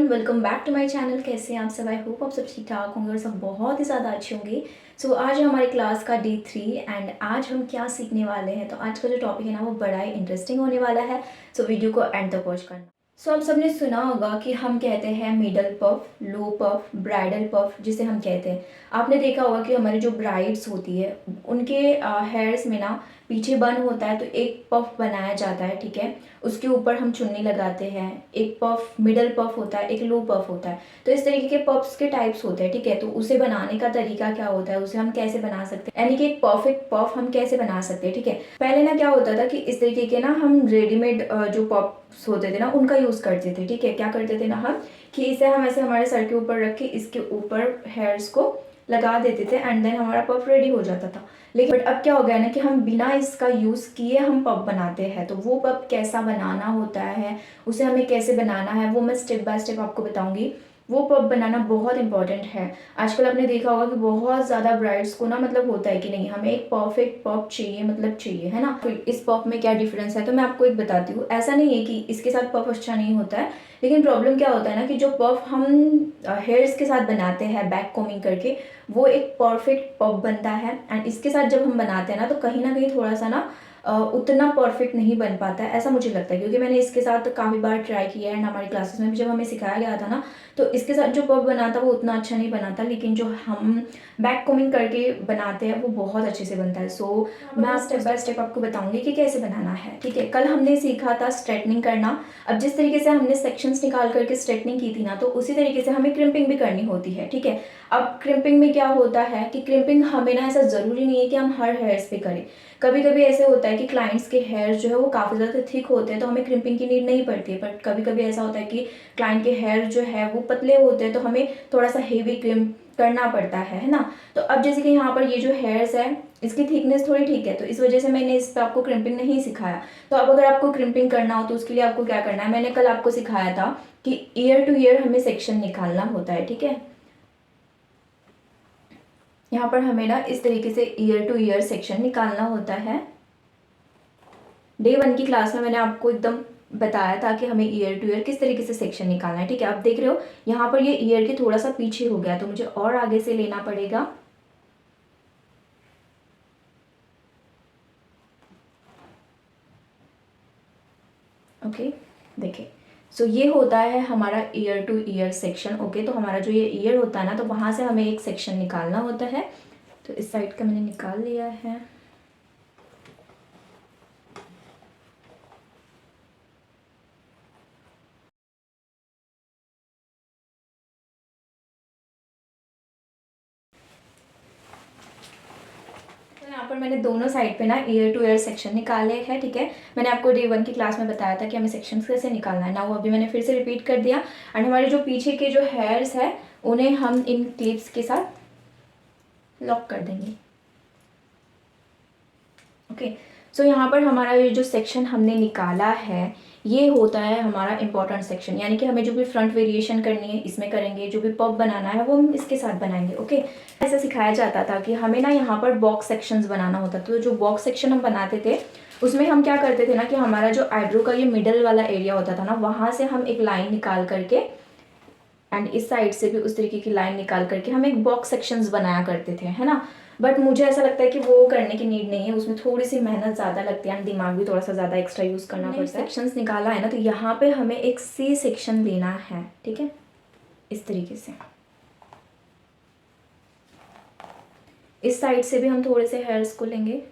Everyone, welcome back to my channel. कैसे हैं आप सब? आई होप आप सब ठीक ठाक होंगे और सब बहुत ही ज़्यादा अच्छे होंगे। सो आज है हमारी क्लास का डे 3 एंड आज हम क्या सीखने वाले हैं। तो आज का जो टॉपिक है ना वो बड़ा ही इंटरेस्टिंग होने वाला है। सो वीडियो को एंड तक वॉच करना। सो आप सबने सुना होगा कि हम कहते हैं मिडल पफ, लो पफ, ब्राइडल पफ जिसे हम कहते हैं। आपने देखा होगा कि हमारी जो ब्राइड्स होती है उनके हेयर्स में ना पीछे बन होता है तो एक पफ बनाया जाता है, ठीक है। उसके ऊपर हम चुन्नी लगाते हैं। एक पफ मिडल पफ होता है, एक लो पफ होता है। तो इस तरीके के पफ्स के टाइप्स होते हैं, ठीक है। तो उसे बनाने का तरीका क्या होता है, उसे हम कैसे बना सकते हैं, यानी कि एक परफेक्ट पफ हम कैसे बना सकते हैं, ठीक है। पहले ना क्या होता था कि इस तरीके के ना हम रेडीमेड जो पफ्स होते थे ना उनका यूज़ करते थे, ठीक है। क्या करते थे ना हम कि इसे हम ऐसे हमारे सर के ऊपर रख के इसके ऊपर हेयर्स को लगा देते थे एंड देन हमारा पफ रेडी हो जाता था। लेकिन अब क्या हो गया ना कि हम बिना इसका यूज़ किए हम पफ बनाते हैं। तो वो पफ कैसा बनाना होता है, उसे हमें कैसे बनाना है, वो मैं स्टेप बाय स्टेप आपको बताऊंगी। वो पफ बनाना बहुत इंपॉर्टेंट है। आजकल आपने देखा होगा कि बहुत ज़्यादा ब्राइड्स को ना मतलब होता है कि नहीं हमें एक परफेक्ट पफ चाहिए, मतलब चाहिए, है ना। तो इस पफ में क्या डिफरेंस है तो मैं आपको एक बताती हूँ। ऐसा नहीं है कि इसके साथ पफ अच्छा नहीं होता है, लेकिन प्रॉब्लम क्या होता है ना कि जो पफ हम हेयर्स के साथ बनाते हैं बैक कोमिंग करके, वो एक परफेक्ट पफ बनता है। एंड इसके साथ जब हम बनाते हैं ना तो कहीं ना कहीं थोड़ा सा ना उतना परफेक्ट नहीं बन पाता है, ऐसा मुझे लगता है। क्योंकि मैंने इसके साथ काफ़ी बार ट्राई किया है एंड हमारी क्लासेस में भी जब हमें सिखाया गया था ना तो इसके साथ जो पफ बना था वो उतना अच्छा नहीं बना था, लेकिन जो हम बैक कोमिंग करके बनाते हैं वो बहुत अच्छे से बनता है। सो मैं स्टेप बाय स्टेप आपको बताऊंगी कि कैसे बनाना है, ठीक है। कल हमने सीखा था स्ट्रेटनिंग करना। अब जिस तरीके से हमने सेक्शंस निकाल करके स्ट्रेटनिंग की थी ना तो उसी तरीके से हमें क्रिम्पिंग भी करनी होती है, ठीक है। अब क्रिम्पिंग में क्या होता है कि क्रिम्पिंग हमें ना ऐसा ज़रूरी नहीं है कि हम हर हेयर्स पे करें। कभी कभी ऐसे होता है कि क्लाइंट्स के हेयर्स जो है वो काफ़ी ज़्यादा थिक होते हैं तो हमें क्रिम्पिंग की नीड नहीं पड़ती है। बट कभी कभी ऐसा होता है कि क्लाइंट के हेयर जो है वो पतले होते हैं तो हमें थोड़ा सा हेवी क्रिम्प करना पड़ता है ना। तो अब जैसे कि यहाँ पर ये जो हेयर्स है इसकी थिकनेस थोड़ी ठीक है तो इस वजह से मैंने इस पर आपको क्रिम्पिंग नहीं सिखाया। तो अब अगर आपको क्रिम्पिंग करना हो तो उसके लिए आपको क्या करना है, मैंने कल आपको सिखाया था कि ईयर टू ईयर हमें सेक्शन निकालना होता है, ठीक है। यहाँ पर हमें ना इस तरीके से ईयर टू ईयर सेक्शन निकालना होता है। डे 1 की क्लास में मैंने आपको एकदम बताया था कि हमें ईयर टू ईयर किस तरीके से सेक्शन निकालना है, ठीक है। आप देख रहे हो यहाँ पर ये ईयर के थोड़ा सा पीछे हो गया तो मुझे और आगे से लेना पड़ेगा। ओके, देखिए। सो ये होता है हमारा year two year section. Okay, तो हमारा जो ये ईयर होता है ना तो वहाँ से हमें एक सेक्शन निकालना होता है। तो इस साइड का मैंने निकाल लिया है। तो यहाँ पर मैंने दोनों साइड पे ना ईयर टू ईयर सेक्शन निकाले हैं, ठीक है। मैंने आपको डे 1 की क्लास में बताया था कि हमें सेक्शन कैसे निकालना है ना, वो अभी मैंने फिर से रिपीट कर दिया। एंड हमारे जो पीछे के जो हेयर्स है उन्हें हम इन क्लिप्स के साथ लॉक कर देंगे। ओके, सो यहाँ पर हमारा ये जो सेक्शन हमने निकाला है ये होता है हमारा इंपॉर्टेंट सेक्शन, यानी कि हमें जो भी फ्रंट वेरिएशन करनी है इसमें करेंगे, जो भी पफ बनाना है वो हम इसके साथ बनाएंगे। ओके, ऐसा सिखाया जाता था कि हमें ना यहाँ पर बॉक्स सेक्शंस बनाना होता था। तो जो बॉक्स सेक्शन हम बनाते थे उसमें हम क्या करते थे ना कि हमारा जो आईब्रो का ये मिडल वाला एरिया होता था ना वहाँ से हम एक लाइन निकाल करके एंड इस साइड से भी उस तरीके की लाइन निकाल करके हम एक बॉक्स सेक्शंस बनाया करते थे, है ना। बट मुझे ऐसा लगता है कि वो करने की नीड नहीं है, उसमें थोड़ी सी मेहनत ज़्यादा लगती है एंड दिमाग भी थोड़ा सा ज़्यादा एक्स्ट्रा यूज़ करना पड़ता है। सेक्शंस निकाला है ना तो यहाँ पे हमें एक सी सेक्शन लेना है, ठीक है, इस तरीके से। इस साइड से भी हम थोड़े से हेयर्स को लेंगे।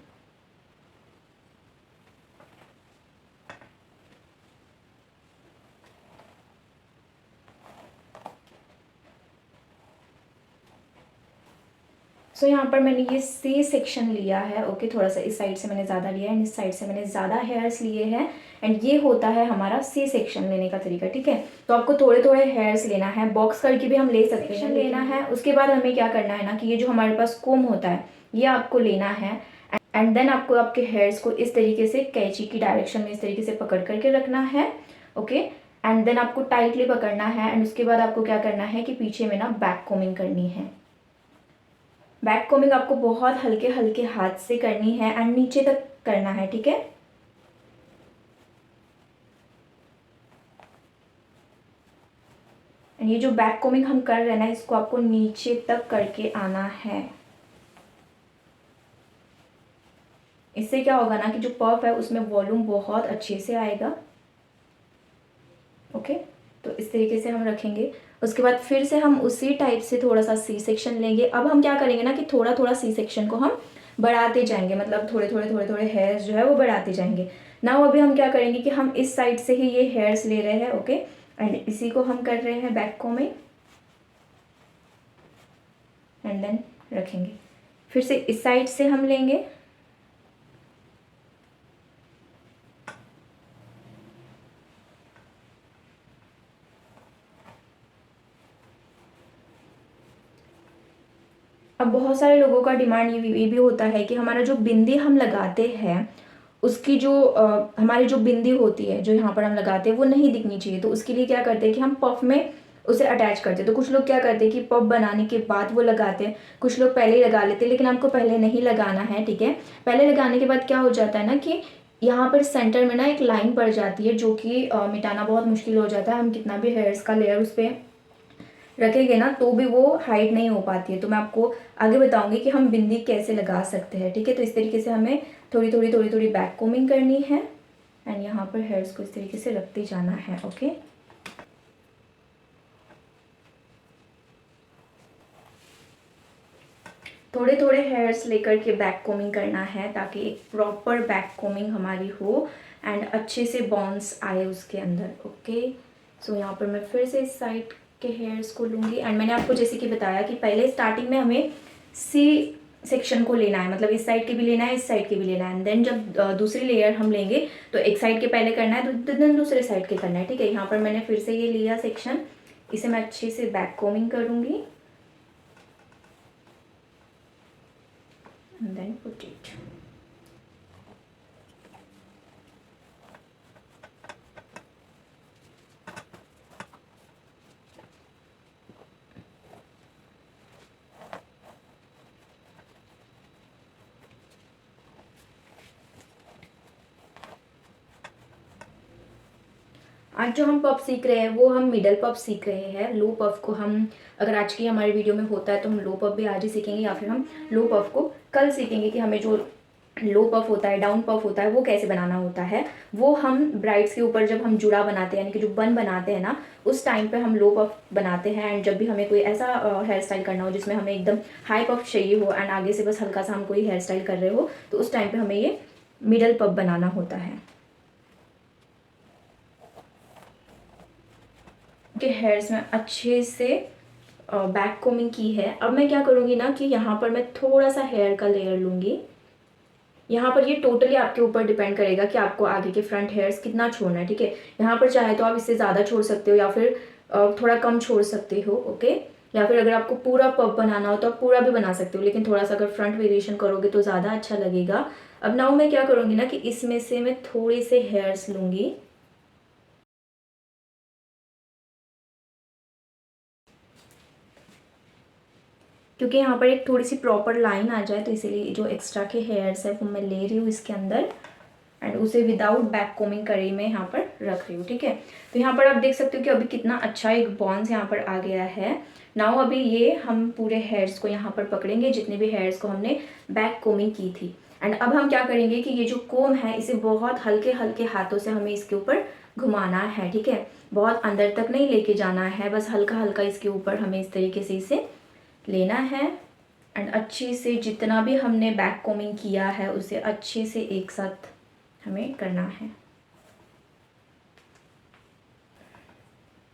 सो यहाँ पर मैंने ये सी सेक्शन लिया है। ओके, थोड़ा सा इस साइड से मैंने ज़्यादा लिया है एंड इस साइड से मैंने ज़्यादा हेयर्स लिए हैं एंड ये होता है हमारा सी सेक्शन लेने का तरीका, ठीक है। तो आपको थोड़े थोड़े हेयर्स लेना है, बॉक्स करके भी हम ले सकते हैं, लेना है। उसके बाद हमें क्या करना है ना कि ये जो हमारे पास कोम होता है ये आपको लेना है एंड देन आपको आपके हेयर्स को इस तरीके से कैंची की डायरेक्शन में इस तरीके से पकड़ करके रखना है। ओके, एंड देन आपको टाइटली पकड़ना है एंड उसके बाद आपको क्या करना है कि पीछे में ना बैक कोमिंग करनी है। बैक कोमिंग आपको बहुत हल्के हल्के हाथ से करनी है एंड नीचे तक करना है, ठीक है। एंड ये जो बैक कोमिंग हम कर रहे हैं ना, इसको आपको नीचे तक करके आना है। इससे क्या होगा ना कि जो पफ है उसमें वॉल्यूम बहुत अच्छे से आएगा। ओके, तो इस तरीके से हम रखेंगे। उसके बाद फिर से हम उसी टाइप से थोड़ा सा सी सेक्शन लेंगे। अब हम क्या करेंगे ना कि थोड़ा थोड़ा सी सेक्शन को हम बढ़ाते जाएंगे, मतलब थोड़े थोड़े थोड़े थोड़े हेयर्स जो है वो बढ़ाते जाएंगे। नाउ अभी हम क्या करेंगे कि हम इस साइड से ही ये हेयर्स ले रहे हैं। ओके, एंड इसी को हम कर रहे हैं बैक कोमिंग एंड देन रखेंगे। फिर से इस साइड से हम लेंगे, अब बहुत सारे लोगों का डिमांड ये भी होता है कि हमारा जो बिंदी हम लगाते हैं उसकी जो हमारी जो बिंदी होती है जो यहाँ पर हम लगाते हैं वो नहीं दिखनी चाहिए। तो उसके लिए क्या करते हैं कि हम पफ में उसे अटैच करते हैं। तो कुछ लोग क्या करते हैं कि पफ बनाने के बाद वो लगाते हैं, कुछ लोग पहले ही लगा लेते हैं, लेकिन आपको पहले नहीं लगाना है। ठीक है, पहले लगाने के बाद क्या हो जाता है ना कि यहाँ पर सेंटर में ना एक लाइन पड़ जाती है जो कि मिटाना बहुत मुश्किल हो जाता है। हम कितना भी हेयर्स का लेयर उस पर रखेंगे ना तो भी वो हाइड नहीं हो पाती है। तो मैं आपको आगे बताऊंगी कि हम बिंदी कैसे लगा सकते हैं। ठीक है, तो इस तरीके से हमें थोड़ी थोड़ी थोड़ी थोड़ी बैक कोमिंग करनी है एंड यहाँ पर हेयर्स को इस तरीके से रखते जाना है। ओके, थोड़े थोड़े हेयर्स लेकर के बैक कोमिंग करना है ताकि एक प्रॉपर बैक कोमिंग हमारी हो एंड अच्छे से बॉन्स आए उसके अंदर। ओके, सो यहाँ पर मैं फिर से इस साइड के हेयर्स को लूँगी एंड मैंने आपको जैसे कि बताया कि पहले स्टार्टिंग में हमें सी सेक्शन को लेना है, मतलब इस साइड के भी लेना है, इस साइड के भी लेना है। एंड देन जब दूसरी लेयर हम लेंगे तो एक साइड के पहले करना है तो देन दूसरे साइड के करना है। ठीक है, यहाँ पर मैंने फिर से ये लिया सेक्शन, इसे मैं अच्छे से बैक कोमिंग करूँगी and then put it. आज जो हम पफ सीख रहे हैं वो हम मिडल पफ सीख रहे हैं। लो पफ को हम, अगर आज की हमारी वीडियो में होता है तो हम लो पफ भी आज ही सीखेंगे या फिर हम लो पफ को कल सीखेंगे कि हमें जो लो पफ होता है, डाउन पफ होता है, वो कैसे बनाना होता है। वो हम ब्राइड्स के ऊपर जब हम जुड़ा बनाते हैं यानी कि जो बन बनाते हैं ना, उस टाइम पे हम लो पफ बनाते हैं। एंड जब भी हमें कोई ऐसा हेयर स्टाइल करना हो जिसमें हमें एकदम हाई पफ चाहिए हो एंड आगे से बस हल्का सा हम कोई हेयर स्टाइल कर रहे हो, तो उस टाइम पे हमें ये मिडल पफ बनाना होता है। के हेयर्स में अच्छे से बैक कोमिंग की है। अब मैं क्या करूँगी ना कि यहाँ पर मैं थोड़ा सा हेयर का लेयर लूँगी। यहाँ पर ये टोटली आपके ऊपर डिपेंड करेगा कि आपको आगे के फ्रंट हेयर्स कितना छोड़ना है। ठीक है, यहाँ पर चाहे तो आप इससे ज़्यादा छोड़ सकते हो या फिर थोड़ा कम छोड़ सकते हो। ओके, या फिर अगर आपको पूरा पफ बनाना हो तो आप पूरा भी बना सकते हो, लेकिन थोड़ा सा अगर फ्रंट वेरिएशन करोगे तो ज़्यादा अच्छा लगेगा। अब नाउ मैं क्या करूँगी ना कि इसमें से मैं थोड़े से हेयर्स लूँगी, क्योंकि यहाँ पर एक थोड़ी सी प्रॉपर लाइन आ जाए, तो इसीलिए जो एक्स्ट्रा के हेयर्स है वो मैं ले रही हूँ इसके अंदर एंड उसे विदाउट बैक कोमिंग करे मैं यहाँ पर रख रही हूँ। ठीक है, तो यहाँ पर आप देख सकते हो कि अभी कितना अच्छा एक बॉन्स यहाँ पर आ गया है। नाउ अभी ये हम पूरे हेयर्स को यहाँ पर पकड़ेंगे, जितने भी हेयर्स को हमने बैक कोमिंग की थी। एंड अब हम क्या करेंगे कि ये जो कोम है इसे बहुत हल्के हल्के हाथों से हमें इसके ऊपर घुमाना है। ठीक है, बहुत अंदर तक नहीं लेके जाना है, बस हल्का हल्का इसके ऊपर हमें इस तरीके से इसे लेना है एंड अच्छे से जितना भी हमने बैक कोमिंग किया है उसे अच्छे से एक साथ हमें करना है।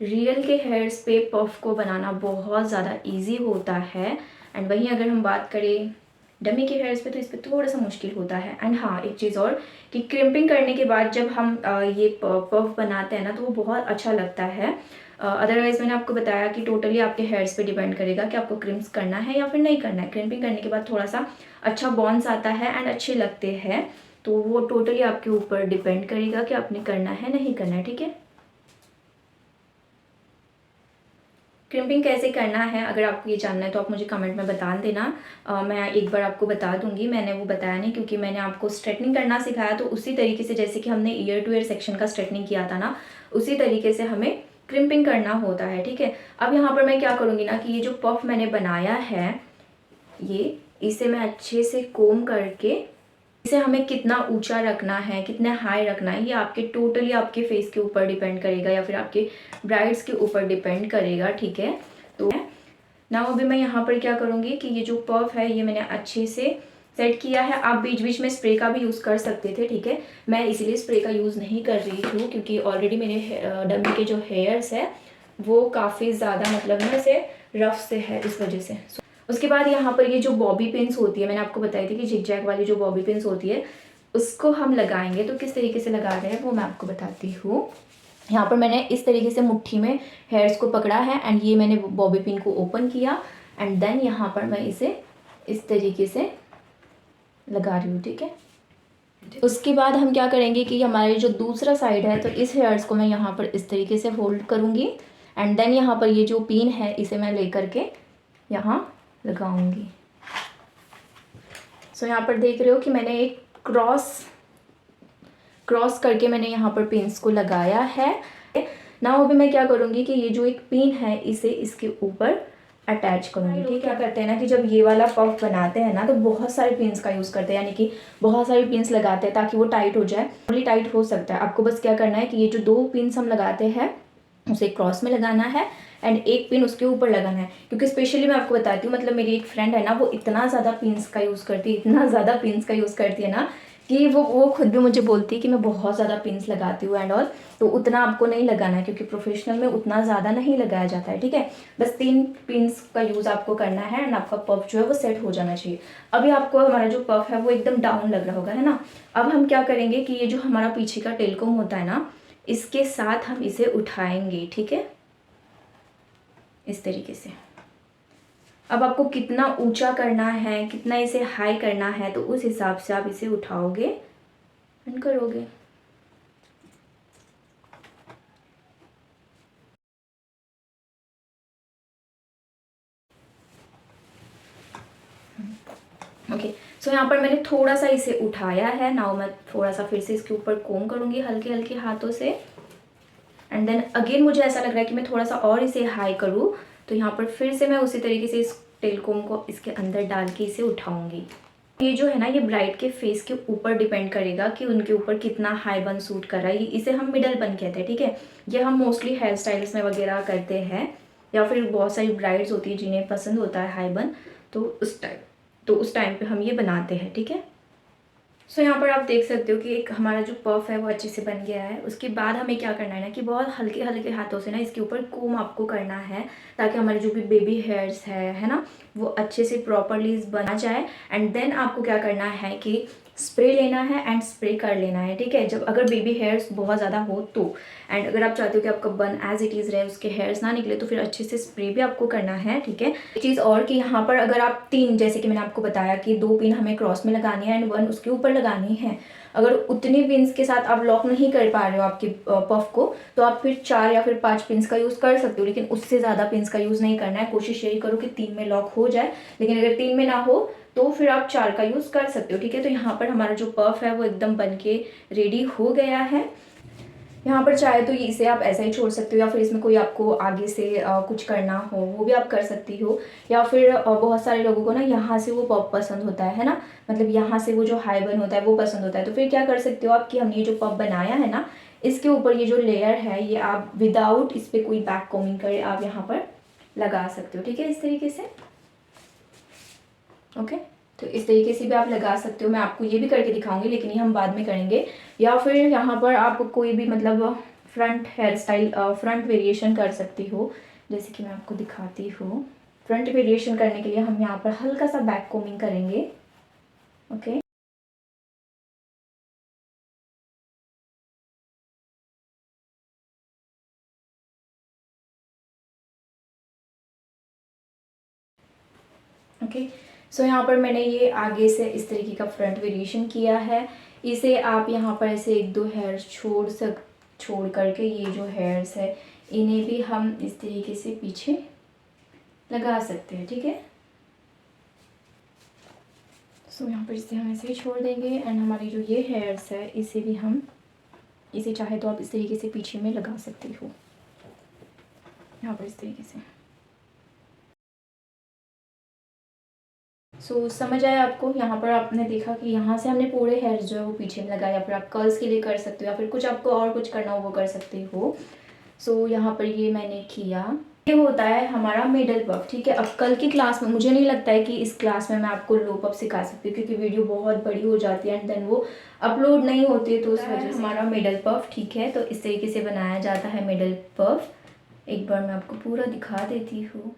रियल के हेयर्स पे पफ को बनाना बहुत ज़्यादा इजी होता है एंड वहीं अगर हम बात करें डमी के हेयर्स पे तो इस पर थोड़ा सा मुश्किल होता है। एंड हाँ, एक चीज़ और कि क्रिम्पिंग करने के बाद जब हम ये पफ बनाते हैं ना तो वो बहुत अच्छा लगता है। अदरवाइज़ मैंने आपको बताया कि टोटली आपके हेयर्स पे डिपेंड करेगा कि आपको क्रिम्स करना है या फिर नहीं करना है। क्रिम्पिंग करने के बाद थोड़ा सा अच्छा बॉन्स आता है एंड अच्छे लगते हैं, तो वो टोटली आपके ऊपर डिपेंड करेगा कि आपने करना है नहीं करना है। ठीक है, क्रिम्पिंग कैसे करना है अगर आपको ये जानना है तो आप मुझे कमेंट में बता देना। मैं एक बार आपको बता दूंगी। मैंने वो बताया नहीं क्योंकि मैंने आपको स्ट्रेटनिंग करना सिखाया, तो उसी तरीके से जैसे कि हमने ईयर टू ईयर सेक्शन का स्ट्रेटनिंग किया था ना, उसी तरीके से हमें क्रिम्पिंग करना होता है, ठीक है। अब यहाँ पर मैं क्या करूँगी ना कि ये जो पफ मैंने बनाया है इसे मैं अच्छे से कोम करके, इसे हमें कितना ऊंचा रखना है, कितना हाई रखना है, ये आपके टोटली आपके फेस के ऊपर डिपेंड करेगा या फिर आपके ब्राइड्स के ऊपर डिपेंड करेगा, ठीक है। तो ना अभी मैं यहाँ पर क्या करूँगी कि ये जो पफ है ये मैंने अच्छे से सेट किया है। आप बीच बीच में स्प्रे का भी यूज़ कर सकते थे, ठीक है। मैं इसीलिए स्प्रे का यूज़ नहीं कर रही हूँ क्योंकि ऑलरेडी मेरे डमी के जो हेयर्स है वो काफ़ी ज़्यादा मतलब ना से रफ से है, इस वजह से। उसके बाद यहाँ पर ये जो बॉबी पिन्स होती है, मैंने आपको बताई थी कि जिग जैग वाली जो बॉबी पिन्स होती है उसको हम लगाएंगे। तो किस तरीके से लगा रहे हैं वो मैं आपको बताती हूँ। यहाँ पर मैंने इस तरीके से मुट्ठी में हेयर्स को पकड़ा है एंड ये मैंने बॉबी पिन को ओपन किया एंड देन यहाँ पर मैं इसे इस तरीके से लगा रही हूँ, ठीक है। उसके बाद हम क्या करेंगे कि हमारे जो दूसरा साइड है तो इस हेयर्स को मैं यहाँ पर इस तरीके से होल्ड करूँगी एंड देन यहाँ पर ये जो पिन है इसे मैं लेकर के यहाँ लगाऊंगी। सो यहाँ पर देख रहे हो कि मैंने एक क्रॉस करके मैंने यहाँ पर पिन्स को लगाया है। नाउ अभी मैं क्या करूँगी कि ये जो एक पिन है इसे इसके ऊपर अटैच करूँगी, ठीक है। क्या करते हैं ना कि जब ये वाला पफ बनाते हैं ना तो बहुत सारे पिन्स का यूज़ करते हैं, यानी कि बहुत सारे पिन्स लगाते हैं ताकि वो टाइट हो जाए। ओनली टाइट हो सकता है, आपको बस क्या करना है कि ये जो 2 पिन्स हम लगाते हैं उसे क्रॉस में लगाना है एंड एक पिन उसके ऊपर लगाना है। क्योंकि स्पेशली मैं आपको बताती हूँ, मतलब मेरी एक फ्रेंड है ना वो इतना ज़्यादा पिन्स का यूज़ करती है, इतना ज़्यादा पिन्स का यूज़ करती है ना कि वो खुद भी मुझे बोलती है कि मैं बहुत ज़्यादा पिन्स लगाती हूँ एंड ऑल। तो उतना आपको नहीं लगाना है क्योंकि प्रोफेशनल में उतना ज़्यादा नहीं लगाया जाता है, ठीक है। बस 3 पिन्स का यूज़ आपको करना है एंड आपका पफ जो है वो सेट हो जाना चाहिए। अभी आपको हमारा जो पफ है वो एकदम डाउन लग रहा होगा, है ना। अब हम क्या करेंगे कि ये जो हमारा पीछे का टेलकोम होता है ना इसके साथ हम इसे उठाएंगे, ठीक है, इस तरीके से। अब आपको कितना ऊंचा करना है, कितना इसे हाई करना है तो उस हिसाब से आप इसे उठाओगे एंड करोगे। ओके, सो यहाँ पर मैंने थोड़ा सा इसे उठाया है। नाउ मैं थोड़ा सा फिर से इसके ऊपर कोम करूँगी हल्के हल्के हाथों से एंड देन अगेन मुझे ऐसा लग रहा है कि मैं थोड़ा सा और इसे हाई करूँ तो यहाँ पर फिर से मैं उसी तरीके से इस टेलकोम को इसके अंदर डाल के इसे उठाऊंगी। ये जो है ना ये ब्राइड के फेस के ऊपर डिपेंड करेगा कि उनके ऊपर कितना हाई बन सूट कर रहा है। इसे हम मिडल बन कहते हैं, ठीक है। ये हम मोस्टली हेयर स्टाइल्स में वगैरह करते हैं या फिर बहुत सारी ब्राइड्स होती है जिन्हें पसंद होता है हाई बन, तो उस टाइम पे हम ये बनाते हैं, ठीक है। सो यहाँ पर आप देख सकते हो कि एक हमारा जो पफ है वो अच्छे से बन गया है। उसके बाद हमें क्या करना है ना कि बहुत हल्के हल्के हाथों से ना इसके ऊपर कोम आपको करना है ताकि हमारे जो भी बेबी हेयर्स है ना वो अच्छे से प्रॉपरली बना जाए। एंड देन आपको क्या करना है कि स्प्रे लेना है एंड स्प्रे कर लेना है, ठीक है। जब अगर बेबी हेयर्स बहुत ज़्यादा हो तो एंड अगर आप चाहते हो कि आपका बन एज इट इज़ रहे, उसके हेयर्स ना निकले, तो फिर अच्छे से स्प्रे भी आपको करना है, ठीक है। एक चीज़ और कि यहाँ पर अगर आप 3, जैसे कि मैंने आपको बताया कि 2 पिन हमें क्रॉस में लगानी है एंड 1 उसके ऊपर लगानी है, अगर उतनी पिन्स के साथ आप लॉक नहीं कर पा रहे हो आपके पफ को तो आप फिर 4 या फिर 5 पिन्स का यूज़ कर सकते हो, लेकिन उससे ज़्यादा पिन्स का यूज़ नहीं करना है। कोशिश यही करो कि 3 में लॉक हो जाए, लेकिन अगर 3 में ना हो तो फिर आप 4 का यूज़ कर सकते हो, ठीक है। तो यहाँ पर हमारा जो पफ है वो एकदम बन के रेडी हो गया है। यहाँ पर चाहे तो इसे आप ऐसा ही छोड़ सकते हो या फिर इसमें कोई आपको आगे से कुछ करना हो वो भी आप कर सकती हो, या फिर बहुत सारे लोगों को ना यहाँ से वो पफ पसंद होता है ना, मतलब यहाँ से वो जो हाई बन होता है वो पसंद होता है। तो फिर क्या कर सकते हो आप कि हमने ये जो पफ बनाया है ना इसके ऊपर ये जो लेयर है ये आप विदाउट इस पर कोई बैक कोमिंग करे आप यहाँ पर लगा सकते हो, ठीक है, इस तरीके से। ओके, तो इस तरीके से भी आप लगा सकते हो। मैं आपको ये भी करके दिखाऊंगी लेकिन ये हम बाद में करेंगे। या फिर यहाँ पर आप कोई भी मतलब front hair style front variation कर सकती हो, जैसे कि मैं आपको दिखाती हूँ। फ्रंट वेरिएशन करने के लिए हम यहाँ पर हल्का सा बैक कोमिंग करेंगे। ओके, ओके, सो यहाँ पर मैंने ये आगे से इस तरीके का फ्रंट वेरिएशन किया है। इसे आप यहाँ पर ऐसे 1-2 हेयर छोड़ करके ये जो हेयर्स है इन्हें भी हम इस तरीके से पीछे लगा सकते हैं, ठीक है। सो यहाँ पर इसे हम ऐसे ही छोड़ देंगे एंड हमारी जो ये हेयर्स है इसे भी हम इसे चाहे तो आप इस तरीके से पीछे में लगा सकते हो। यहाँ पर इस तरीके से। समझ आया आपको? यहाँ पर आपने देखा कि यहाँ से हमने पूरे हेयर्स जो है वो पीछे में लगाए, या फिर आप कर्ल्स के लिए कर सकते हो, या फिर कुछ आपको और कुछ करना हो वो कर सकते हो। यहाँ पर ये मैंने किया। ये होता है हमारा मिडल पफ, ठीक है। अब कल की क्लास में मुझे नहीं लगता है कि इस क्लास में मैं आपको लो पफ सिखा सकती हूँ, क्योंकि वीडियो बहुत बड़ी हो जाती है एंड देन वो अपलोड नहीं होती है, तो उस वजह से हमारा मिडल पफ, ठीक है। तो इस तरीके से बनाया जाता है मिडल पफ। एक बार मैं आपको पूरा दिखा देती हूँ।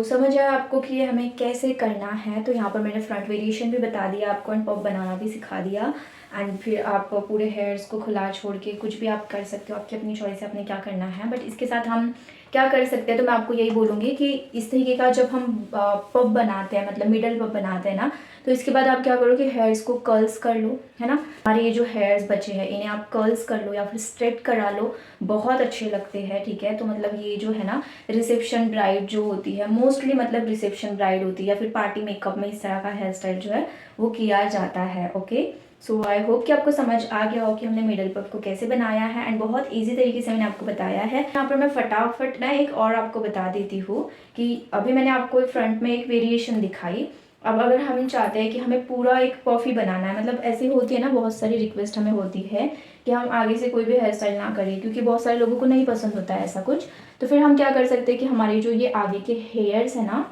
समझ आया आपको कि ये हमें कैसे करना है। तो यहाँ पर मैंने फ्रंट वेरिएशन भी बता दिया आपको एंड पफ बनाना भी सिखा दिया। एंड फिर आप पूरे हेयर्स को खुला छोड़ के कुछ भी आप कर सकते हो, आपकी अपनी चॉइस है आपने क्या करना है। बट इसके साथ हम क्या कर सकते हैं, तो मैं आपको यही बोलूँगी कि इस तरीके का जब हम पफ बनाते हैं, मतलब मिडल पफ बनाते हैं ना, तो इसके बाद आप क्या करो कि हेयर्स को कर्ल्स कर लो, है ना। हमारे ये जो हेयर्स बचे हैं इन्हें आप कर्ल्स कर लो या फिर स्ट्रेट करा लो, बहुत अच्छे लगते हैं, ठीक है। तो मतलब ये जो है ना रिसेप्शन ब्राइड जो होती है, मोस्टली मतलब रिसेप्शन ब्राइड होती है या फिर पार्टी मेकअप में इस तरह का हेयर स्टाइल जो है वो किया जाता है। ओके, सो आई होप कि आपको समझ आ गया हो कि हमने मिडल पफ को कैसे बनाया है एंड बहुत इजी तरीके से मैंने आपको बताया है। यहाँ पर मैं फटाफट ना एक और आपको बता देती हूँ कि अभी मैंने आपको फ्रंट में एक वेरिएशन दिखाई। अब अगर हम चाहते हैं कि हमें पूरा एक पफ ही बनाना है, मतलब ऐसी होती है ना, बहुत सारी रिक्वेस्ट हमें होती है कि हम आगे से कोई भी हेयर स्टाइल ना करें, क्योंकि बहुत सारे लोगों को नहीं पसंद होता है ऐसा कुछ। तो फिर हम क्या कर सकते हैं कि हमारे जो ये आगे के हेयर्स है ना,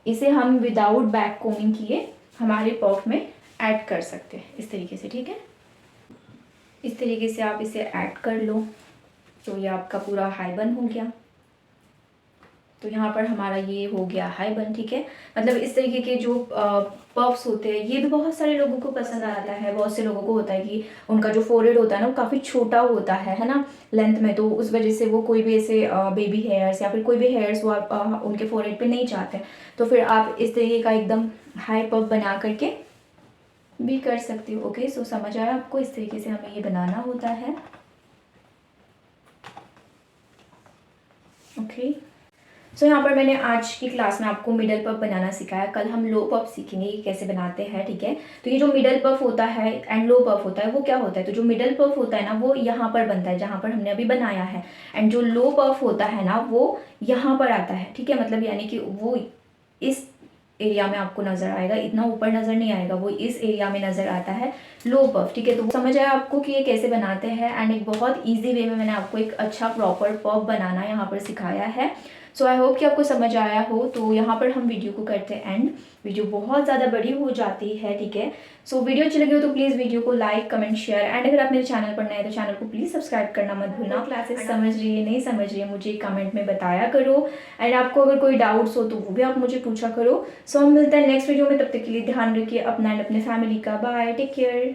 इसे हम विदाउट बैक कोमिंग किए हमारे पफ में ऐड कर सकते हैं इस तरीके से, ठीक है। इस तरीके से आप इसे ऐड कर लो, तो ये आपका पूरा हाई बन हो गया। तो यहाँ पर हमारा ये हो गया हाई बन, ठीक है। मतलब इस तरीके के जो पफ्स होते हैं ये भी बहुत सारे लोगों को पसंद आता है। बहुत से लोगों को होता है कि उनका जो फोरहेड होता है ना वो काफ़ी छोटा होता है ना, लेंथ में, तो उस वजह से वो कोई भी ऐसे बेबी हेयर्स या फिर कोई भी हेयर्स वो आप उनके फोरहेड पे नहीं चाहते, तो फिर आप इस तरीके का एकदम हाई पफ बना करके भी कर सकती हो। ओके, सो समझ आया आपको? इस तरीके से हमें ये बनाना होता है। ओके, सो यहाँ पर मैंने आज की क्लास में आपको मिडल पफ बनाना सिखाया। कल हम लो पफ सीखेंगे कि कैसे बनाते हैं, ठीक है। तो ये जो मिडल पफ होता है एंड लो पफ होता है वो क्या होता है, तो जो मिडल पफ होता है ना वो यहाँ पर बनता है जहाँ पर हमने अभी बनाया है, एंड जो लो पफ होता है ना वो यहाँ पर आता है, ठीक है। मतलब यानी कि वो इस एरिया में आपको नजर आएगा, इतना ऊपर नजर नहीं आएगा, वो इस एरिया में नजर आता है लो पफ, ठीक है। तो समझ आया आपको कि ये कैसे बनाते हैं एंड एक बहुत इजी वे में मैंने आपको एक अच्छा प्रॉपर पफ बनाना यहाँ पर सिखाया है। सो आई होप कि आपको समझ आया हो। तो यहाँ पर हम वीडियो को करते हैं एंड। वीडियो बहुत ज़्यादा बड़ी हो जाती है, ठीक है। सो वीडियो अच्छी लगी हो तो प्लीज़ वीडियो को लाइक कमेंट शेयर, एंड अगर आप मेरे चैनल पर नए हैं तो चैनल को प्लीज़ सब्सक्राइब करना मत भूलना। क्लासेस समझ रही है नहीं समझ रही है मुझे कमेंट में बताया करो, एंड आपको अगर कोई डाउट्स हो तो वो भी आप मुझे पूछा करो। सो हम मिलते हैं नेक्स्ट वीडियो में, तब तक के लिए ध्यान रखिए अपना एंड अपने फैमिली का। Bye, take care.